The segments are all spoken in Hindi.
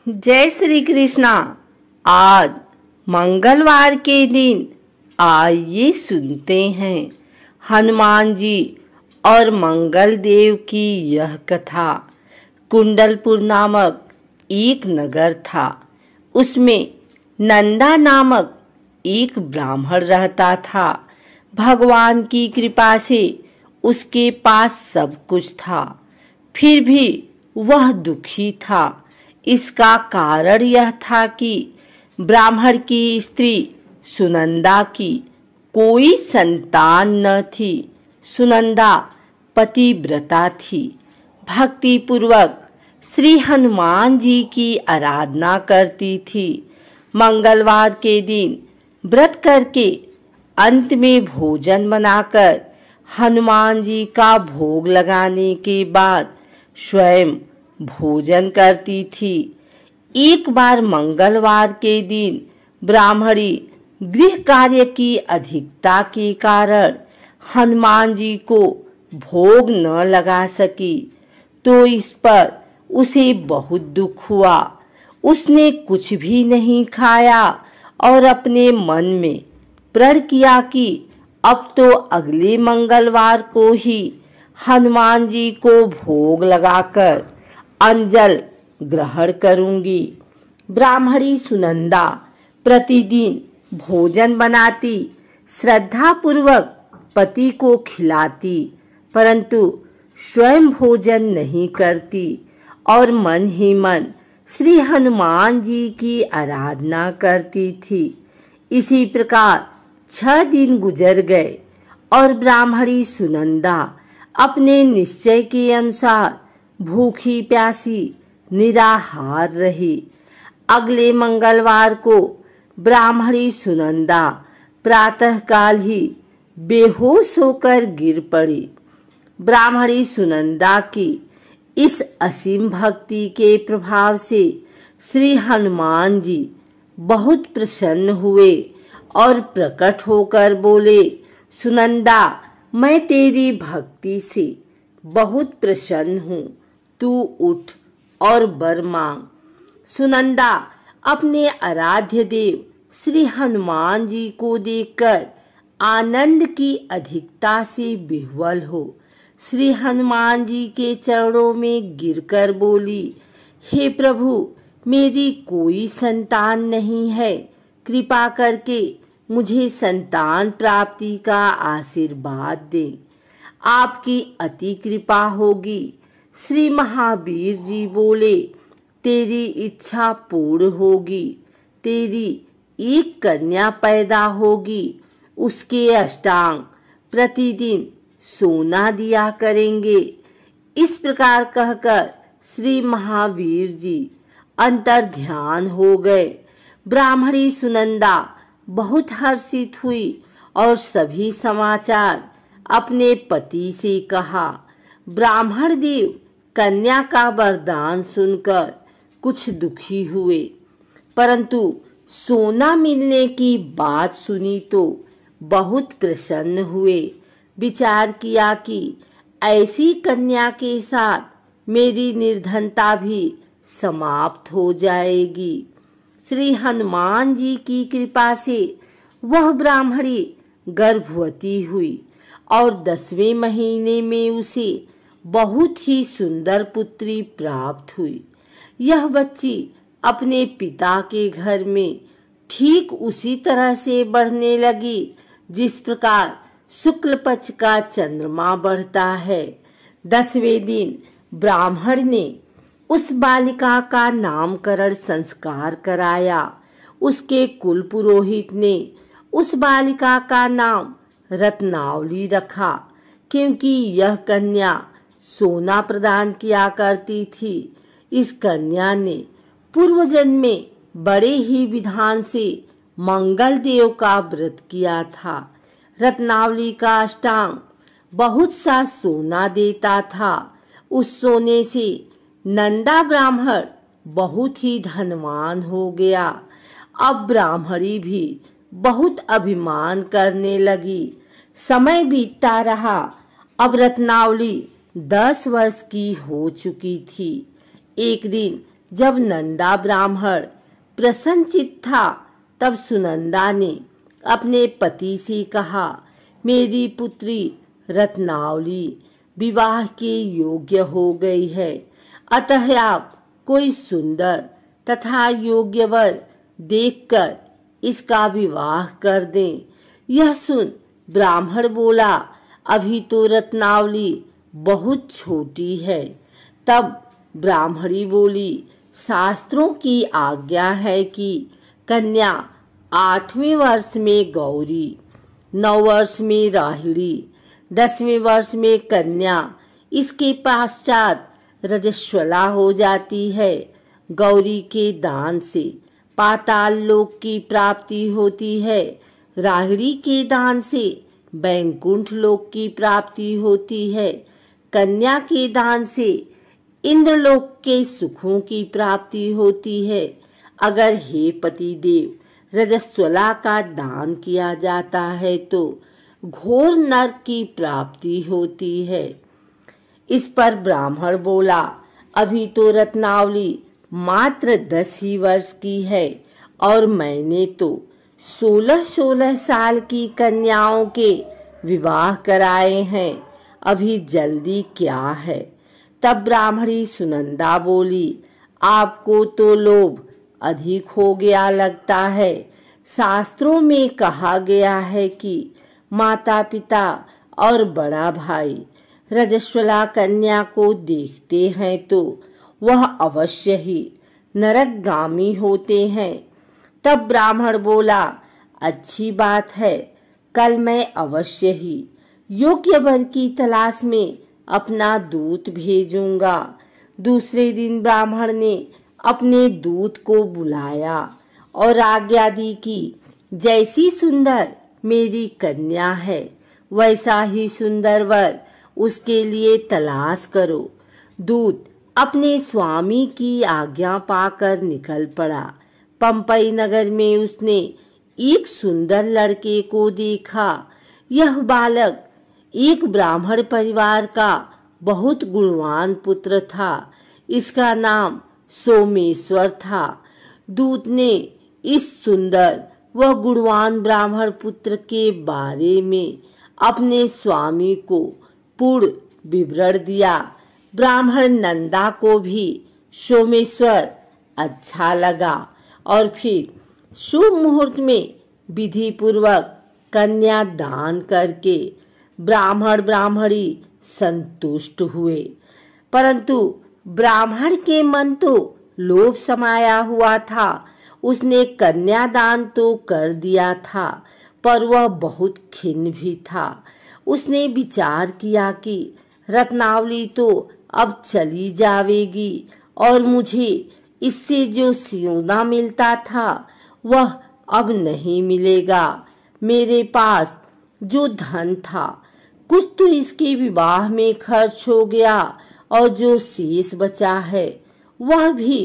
जय श्री कृष्णा। आज मंगलवार के दिन आइए सुनते हैं हनुमान जी और मंगल देव की यह कथा। कुंडलपुर नामक एक नगर था। उसमें नंदा नामक एक ब्राह्मण रहता था। भगवान की कृपा से उसके पास सब कुछ था, फिर भी वह दुखी था। इसका कारण यह था कि ब्राह्मण की स्त्री सुनंदा की कोई संतान न थी। सुनंदा पतिव्रता थी, भक्ति पूर्वक श्री हनुमान जी की आराधना करती थी। मंगलवार के दिन व्रत करके अंत में भोजन बनाकर हनुमान जी का भोग लगाने के बाद स्वयं भोजन करती थी। एक बार मंगलवार के दिन ब्राह्मणी गृह कार्य की अधिकता के कारण हनुमान जी को भोग न लगा सकी, तो इस पर उसे बहुत दुख हुआ। उसने कुछ भी नहीं खाया और अपने मन में प्रण किया कि अब तो अगले मंगलवार को ही हनुमान जी को भोग लगाकर अंजल ग्रहण करूंगी। ब्राह्मणी सुनंदा प्रतिदिन भोजन बनाती, श्रद्धा पूर्वक पति को खिलाती, परंतु स्वयं भोजन नहीं करती और मन ही मन श्री हनुमान जी की आराधना करती थी। इसी प्रकार 6 दिन गुजर गए और ब्राह्मणी सुनंदा अपने निश्चय के अनुसार भूखी प्यासी निराहार रही। अगले मंगलवार को ब्राह्मणी सुनंदा प्रातःकाल ही बेहोश होकर गिर पड़ी। ब्राह्मणी सुनंदा की इस असीम भक्ति के प्रभाव से श्री हनुमान जी बहुत प्रसन्न हुए और प्रकट होकर बोले, सुनंदा, मैं तेरी भक्ति से बहुत प्रसन्न हूँ, तू उठ और वर मांग। सुनंदा अपने आराध्य देव श्री हनुमान जी को देखकर आनंद की अधिकता से विह्वल हो श्री हनुमान जी के चरणों में गिरकर बोली, हे प्रभु, मेरी कोई संतान नहीं है, कृपा करके मुझे संतान प्राप्ति का आशीर्वाद दे। आपकी अति कृपा होगी। श्री महावीर जी बोले, तेरी इच्छा पूर्ण होगी। तेरी एक कन्या पैदा होगी, उसके अष्टांग प्रतिदिन सोना दिया करेंगे। इस प्रकार कहकर श्री महावीर जी अंतर ध्यान हो गए। ब्राह्मणी सुनंदा बहुत हर्षित हुई और सभी समाचार अपने पति से कहा। ब्राह्मण देव कन्या का वरदान सुनकर कुछ दुखी हुए, परंतु सोना मिलने की बात सुनी तो बहुत प्रसन्न हुए। विचार किया कि ऐसी कन्या के साथ मेरी निर्धनता भी समाप्त हो जाएगी। श्री हनुमान जी की कृपा से वह ब्राह्मणी गर्भवती हुई और 10वें महीने में उसे बहुत ही सुंदर पुत्री प्राप्त हुई। यह बच्ची अपने पिता के घर में ठीक उसी तरह से बढ़ने लगी जिस प्रकार शुक्ल पक्ष का चंद्रमा बढ़ता है। 10वें दिन ब्राह्मण ने उस बालिका का नामकरण संस्कार कराया। उसके कुल पुरोहित ने उस बालिका का नाम रत्नावली रखा, क्योंकि यह कन्या सोना प्रदान किया करती थी। इस कन्या ने पूर्व जन्म में बड़े ही विधान से मंगल देव का व्रत किया था। रत्नावली का अष्टांग बहुत सा सोना देता था। उस सोने से नंदा ब्राह्मण बहुत ही धनवान हो गया। अब ब्राह्मणी भी बहुत अभिमान करने लगी। समय बीतता रहा। अब रत्नावली 10 वर्ष की हो चुकी थी। एक दिन जब नंदा ब्राह्मण प्रसन्नचित्त था तब सुनंदा ने अपने पति से कहा, मेरी पुत्री रत्नावली विवाह के योग्य हो गई है, अतः आप कोई सुंदर तथा योग्य वर देखकर इसका विवाह कर दें। यह सुन ब्राह्मण बोला, अभी तो रत्नावली बहुत छोटी है। तब ब्राह्मणी बोली, शास्त्रों की आज्ञा है कि कन्या 8वें वर्ष में गौरी, 9 वर्ष में राहिणी, 10वें वर्ष में कन्या, इसके पश्चात रजस्वला हो जाती है। गौरी के दान से पाताल लोक की प्राप्ति होती है, राहिणी के दान से बैकुंठ लोक की प्राप्ति होती है, कन्या के दान से इंद्रलोक के सुखों की प्राप्ति होती है। अगर हे पति देव रजस्वला का दान किया जाता है तो घोर नरक की प्राप्ति होती है। इस पर ब्राह्मण बोला, अभी तो रत्नावली मात्र 10 ही वर्ष की है और मैंने तो 16-16 साल की कन्याओं के विवाह कराए हैं, अभी जल्दी क्या है। तब ब्राह्मणी सुनंदा बोली, आपको तो लोभ अधिक हो गया लगता है। शास्त्रों में कहा गया है कि माता पिता और बड़ा भाई रजस्वला कन्या को देखते हैं तो वह अवश्य ही नरकगामी होते हैं। तब ब्राह्मण बोला, अच्छी बात है, कल मैं अवश्य ही योग्य वर की तलाश में अपना दूत भेजूंगा। दूसरे दिन ब्राह्मण ने अपने दूत को बुलाया और आज्ञा दी कि जैसी सुंदर मेरी कन्या है वैसा ही सुंदर वर उसके लिए तलाश करो। दूत अपने स्वामी की आज्ञा पाकर निकल पड़ा। पंपई नगर में उसने एक सुंदर लड़के को देखा। यह बालक एक ब्राह्मण परिवार का बहुत गुणवान पुत्र था। इसका नाम सोमेश्वर था। दूत ने इस सुंदर व गुणवान ब्राह्मण पुत्र के बारे में अपने स्वामी को पूर्ण विवरण दिया। ब्राह्मण नंदा को भी सोमेश्वर अच्छा लगा और फिर शुभ मुहूर्त में विधि पूर्वक कन्या दान करके ब्राह्मण ब्राह्मणी संतुष्ट हुए। परंतु ब्राह्मण के मन तो लोभ समाया हुआ था। उसने कन्यादान तो कर दिया था पर वह बहुत खिन्न भी था। उसने विचार किया कि रत्नावली तो अब चली जावेगी और मुझे इससे जो सोना मिलता था वह अब नहीं मिलेगा। मेरे पास जो धन था कुछ तो इसके विवाह में खर्च हो गया और जो शेष बचा है वह भी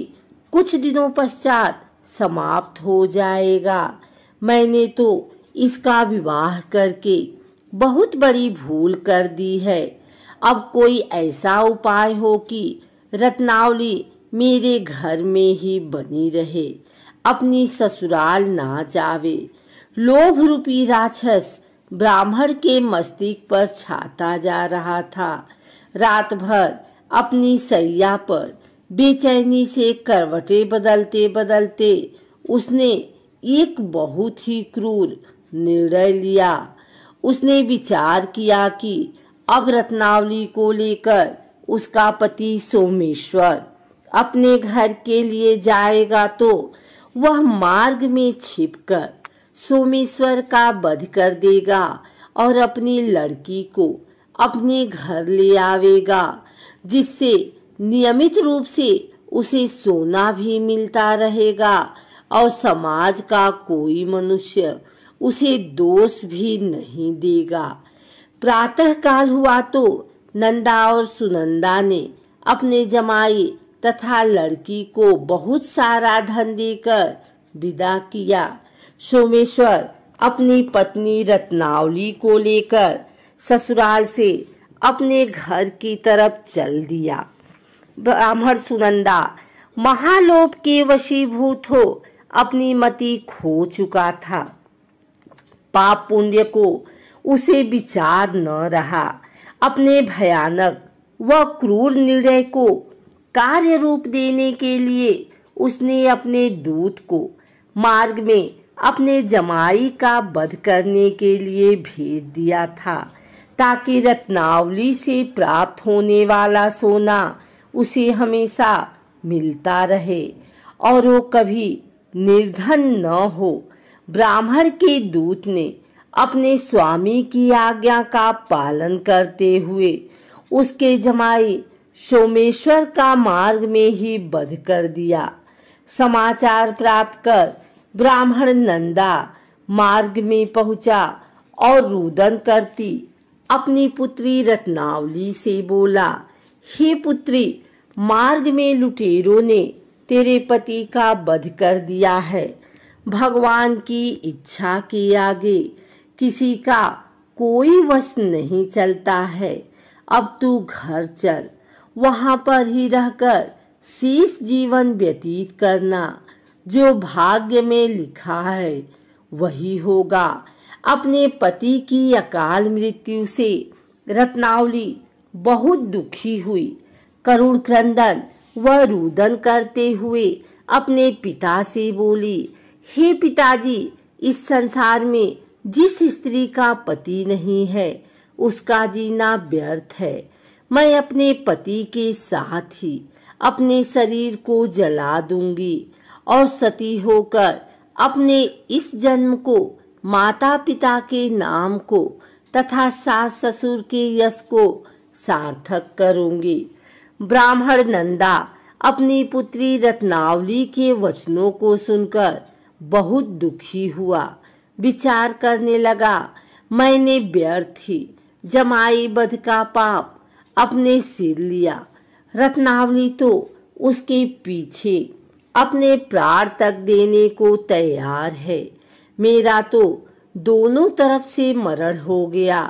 कुछ दिनों पश्चात समाप्त हो जाएगा। मैंने तो इसका विवाह करके बहुत बड़ी भूल कर दी है। अब कोई ऐसा उपाय हो कि रत्नावली मेरे घर में ही बनी रहे, अपनी ससुराल ना जावे। लोभ रूपी राक्षस ब्राह्मण के मस्तिष्क पर छाता जा रहा था। रात भर अपनी सैया पर बेचैनी से करवटें बदलते बदलते उसने एक बहुत ही क्रूर निर्णय लिया। उसने विचार किया कि अब रत्नावली को लेकर उसका पति सोमेश्वर अपने घर के लिए जाएगा तो वह मार्ग में छिपकर सोमेश्वर का वध कर देगा और अपनी लड़की को अपने घर ले आवेगा, जिससे नियमित रूप से उसे सोना भी मिलता रहेगा और समाज का कोई मनुष्य उसे दोष भी नहीं देगा। प्रातः काल हुआ तो नंदा और सुनंदा ने अपने जमाई तथा लड़की को बहुत सारा धन देकर विदा किया। सोमेश्वर अपनी पत्नी रत्नावली को लेकर ससुराल से अपने घर की तरफ चल दिया। ब्राह्मण सुनंदा महालोभ के वशीभूत हो अपनी मति खो चुका था। पाप पुण्य को उसे विचार न रहा। अपने भयानक व क्रूर निर्णय को कार्य रूप देने के लिए उसने अपने दूत को मार्ग में अपने जमाई का वध करने के लिए भेज दिया था, ताकि रत्नावली से प्राप्त होने वाला सोना उसे हमेशा मिलता रहे और वो कभी निर्धन न हो। ब्राह्मण के दूत ने अपने स्वामी की आज्ञा का पालन करते हुए उसके जमाई सोमेश्वर का मार्ग में ही वध कर दिया। समाचार प्राप्त कर ब्राह्मण नंदा मार्ग में पहुंचा और रुदन करती अपनी पुत्री रत्नावली से बोला, हे पुत्री, मार्ग में लुटेरों ने तेरे पति का वध कर दिया है। भगवान की इच्छा के आगे किसी का कोई वश नहीं चलता है। अब तू घर चल, वहां पर ही रहकर शेष जीवन व्यतीत करना। जो भाग्य में लिखा है वही होगा। अपने पति की अकाल मृत्यु से रत्नावली बहुत दुखी हुई। करुण क्रंदन व रुदन करते हुए अपने पिता से बोली, हे पिताजी, इस संसार में जिस स्त्री का पति नहीं है उसका जीना व्यर्थ है। मैं अपने पति के साथ ही अपने शरीर को जला दूंगी और सती होकर अपने इस जन्म को, माता पिता के नाम को तथा सास ससुर के यश को सार्थक करूंगी। ब्राह्मण नंदा अपनी पुत्री रत्नावली के वचनों को सुनकर बहुत दुखी हुआ। विचार करने लगा, मैंने व्यर्थ ही जमाई वध का पाप अपने सिर लिया। रत्नावली तो उसके पीछे अपने प्राण तक देने को तैयार है। मेरा तो दोनों तरफ से मरण हो गया।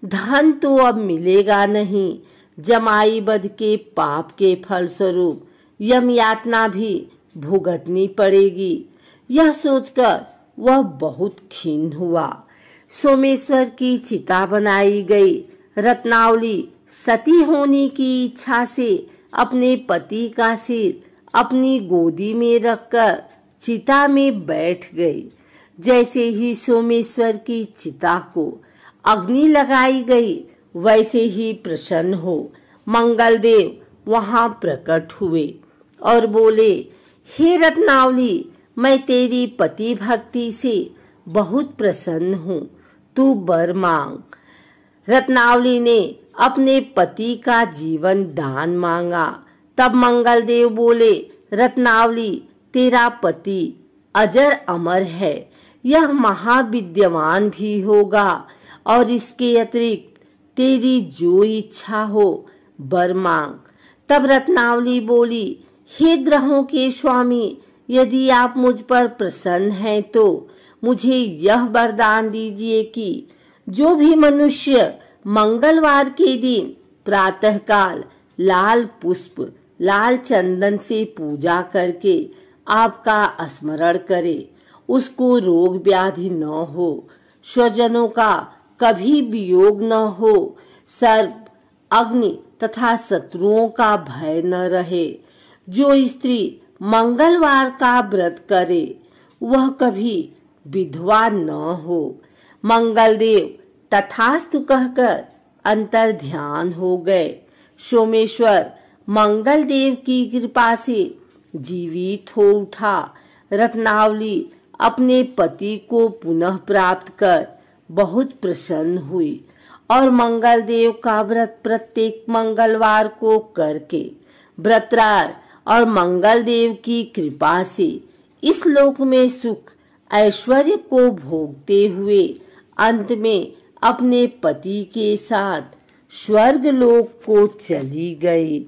धन तो अब मिलेगा नहीं। जमाई वध के पाप के फलस्वरूप यम यातना भी भुगतनी पड़ेगी। यह सोचकर वह बहुत खिन्न हुआ। सोमेश्वर की चिता बनाई गई। रत्नावली सती होने की इच्छा से अपने पति का सिर अपनी गोदी में रखकर चिता में बैठ गई। जैसे ही सोमेश्वर की चिता को अग्नि लगाई गई, वैसे ही प्रसन्न हो मंगलदेव वहां प्रकट हुए और बोले, हे रत्नावली, मैं तेरी पति भक्ति से बहुत प्रसन्न हूँ, तू वर मांग। रत्नावली ने अपने पति का जीवन दान मांगा। तब मंगलदेव बोले, रत्नावली, तेरा पति अजर अमर है, यह महाविद्यमान भी होगा और इसके अतिरिक्त तेरी जो इच्छा हो वर मांग। तब रत्नावली बोली, हे ग्रहों के स्वामी, यदि आप मुझ पर प्रसन्न हैं तो मुझे यह वरदान दीजिए कि जो भी मनुष्य मंगलवार के दिन प्रातःकाल लाल पुष्प, लाल चंदन से पूजा करके आपका स्मरण करे, उसको रोग व्याधि न हो, स्वजनों का कभी वियोग न हो, सर्प, अग्नि तथा शत्रुओं का भय न रहे। जो स्त्री मंगलवार का व्रत करे वह कभी विधवा न हो। मंगलदेव तथास्तु कहकर अंतर ध्यान हो गए। सोमेश्वर मंगलदेव की कृपा से जीवित हो उठा। रत्नावली अपने पति को पुनः प्राप्त कर बहुत प्रसन्न हुई और मंगलदेव का व्रत प्रत्येक मंगलवार को करके व्रतराज और मंगलदेव की कृपा से इस लोक में सुख ऐश्वर्य को भोगते हुए अंत में अपने पति के साथ स्वर्ग लोक को चली गई।